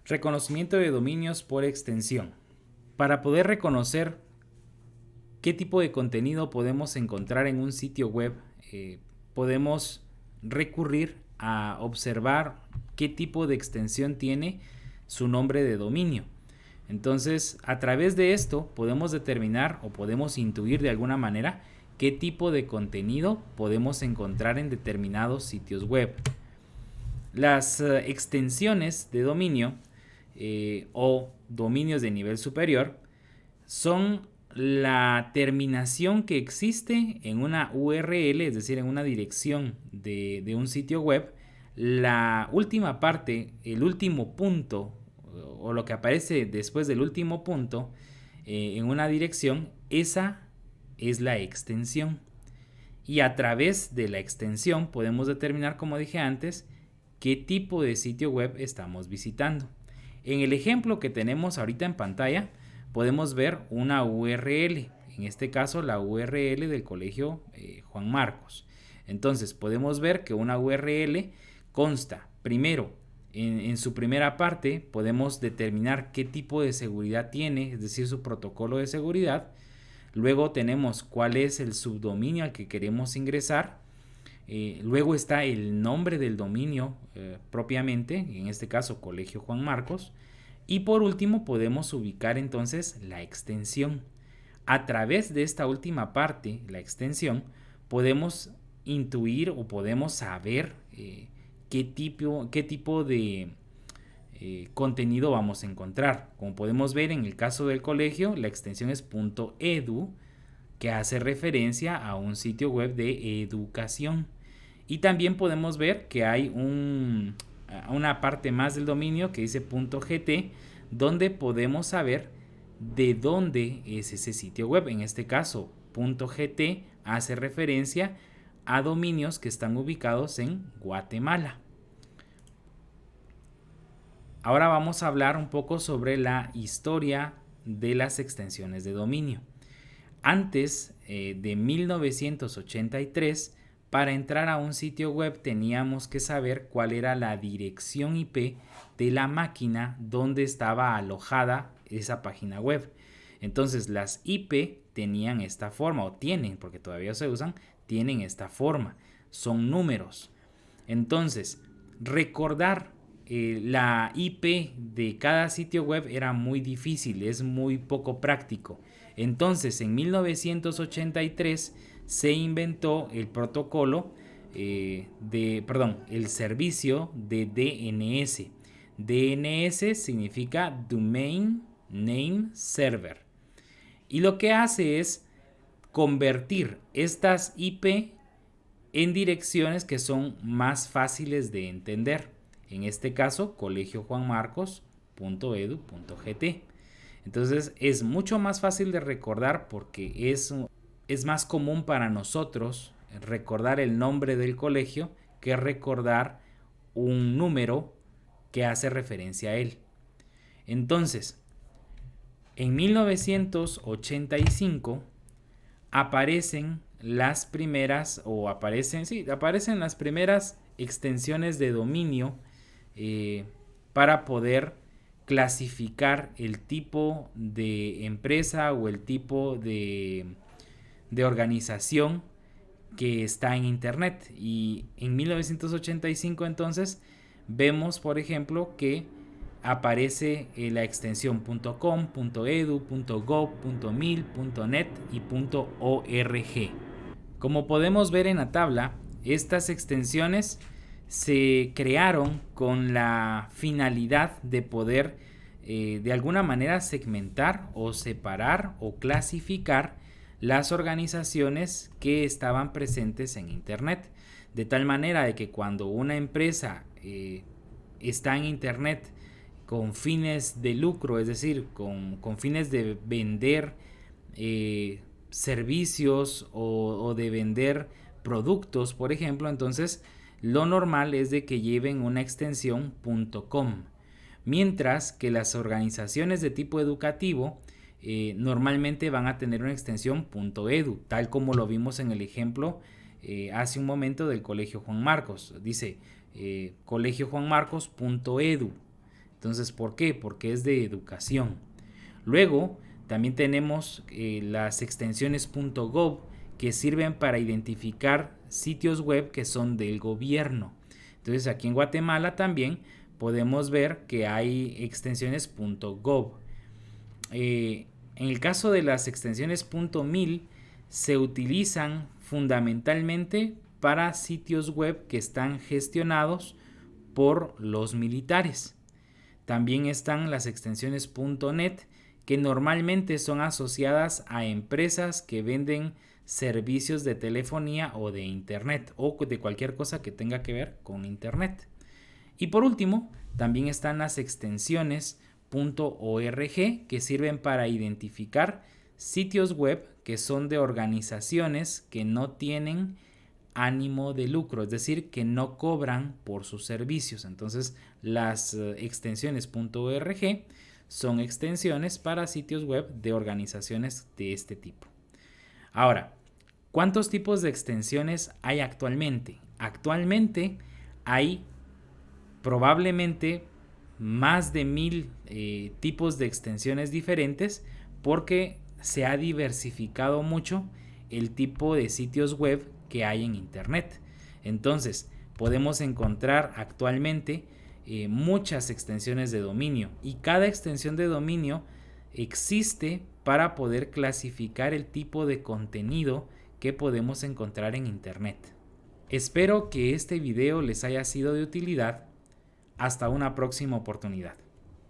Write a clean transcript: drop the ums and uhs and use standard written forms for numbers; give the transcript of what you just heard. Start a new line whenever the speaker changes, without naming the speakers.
Reconocimiento de dominios por extensión. Para poder reconocer qué tipo de contenido podemos encontrar en un sitio web, podemos recurrir a observar qué tipo de extensión tiene su nombre de dominio. Entonces, a través de esto podemos determinar o podemos intuir de alguna manera qué tipo de contenido podemos encontrar en determinados sitios web. Las extensiones de dominio o dominios de nivel superior son la terminación que existe en una URL, es decir, en una dirección de un sitio web. La última parte, el último punto o lo que aparece después del último punto en una dirección, esa es la extensión. Y a través de la extensión podemos determinar, como dije antes, qué tipo de sitio web estamos visitando. En el ejemplo que tenemos ahorita en pantalla, podemos ver una URL, en este caso la URL del colegio Juan Marcos. Entonces podemos ver que una URL consta, primero, en su primera parte podemos determinar qué tipo de seguridad tiene, es decir, su protocolo de seguridad. Luego tenemos cuál es el subdominio al que queremos ingresar. Luego está el nombre del dominio propiamente, en este caso Colegio Juan Marcos. Y por último podemos ubicar entonces la extensión. A través de esta última parte, la extensión, podemos intuir o podemos saber qué tipo de contenido vamos a encontrar. Como podemos ver en el caso del colegio, la extensión es .edu, que hace referencia a un sitio web de educación. Y también podemos ver que hay una parte más del dominio que dice .gt, donde podemos saber de dónde es ese sitio web. En este caso, .gt hace referencia a dominios que están ubicados en Guatemala. Ahora vamos a hablar un poco sobre la historia de las extensiones de dominio. Antes de 1983, para entrar a un sitio web teníamos que saber cuál era la dirección IP de la máquina donde estaba alojada esa página web. Entonces las IP tenían esta forma, o tienen, porque todavía se usan, tienen esta forma. Son números. Entonces, recordar la IP de cada sitio web era muy difícil, es muy poco práctico. Entonces, en 1983 se inventó el protocolo el servicio de DNS. DNS significa Domain Name Server. Y lo que hace es convertir estas IP en direcciones que son más fáciles de entender. En este caso, colegiojuanmarcos.edu.gt. Entonces es mucho más fácil de recordar porque es más común para nosotros recordar el nombre del colegio que recordar un número que hace referencia a él. Entonces, en 1985 aparecen las primeras extensiones de dominio para poder clasificar el tipo de empresa o el tipo de organización que está en internet. Y en 1985 entonces vemos, por ejemplo, que aparece la extensión .com, .edu, .gov, .mil, .net y .org. Como podemos ver en la tabla, estas extensiones se crearon con la finalidad de poder de alguna manera segmentar o separar o clasificar las organizaciones que estaban presentes en internet, de tal manera de que cuando una empresa está en internet con fines de lucro, es decir, con fines de vender servicios o de vender productos, por ejemplo, entonces lo normal es de que lleven una extensión .com, mientras que las organizaciones de tipo educativo normalmente van a tener una extensión .edu, tal como lo vimos en el ejemplo hace un momento del Colegio Juan Marcos. Dice colegiojuanmarcos.edu. Entonces, ¿por qué? Porque es de educación. Luego, también tenemos las extensiones .gov, que sirven para identificar sitios web que son del gobierno. Entonces, aquí en Guatemala también podemos ver que hay extensiones .gov. En el caso de las extensiones .mil, se utilizan fundamentalmente para sitios web que están gestionados por los militares. También están las extensiones .net, que normalmente son asociadas a empresas que venden servicios de telefonía o de internet o de cualquier cosa que tenga que ver con internet. Y por último, también están las extensiones .org, que sirven para identificar sitios web que son de organizaciones que no tienen ánimo de lucro, es decir, que no cobran por sus servicios. Entonces, las extensiones .org son extensiones para sitios web de organizaciones de este tipo. Ahora, ¿cuántos tipos de extensiones hay actualmente? Actualmente hay probablemente más de 1000 tipos de extensiones diferentes, porque se ha diversificado mucho el tipo de sitios web que hay en internet. Entonces, podemos encontrar actualmente muchas extensiones de dominio, y cada extensión de dominio existe para poder clasificar el tipo de contenido que podemos encontrar en internet. Espero que este video les haya sido de utilidad. Hasta una próxima oportunidad.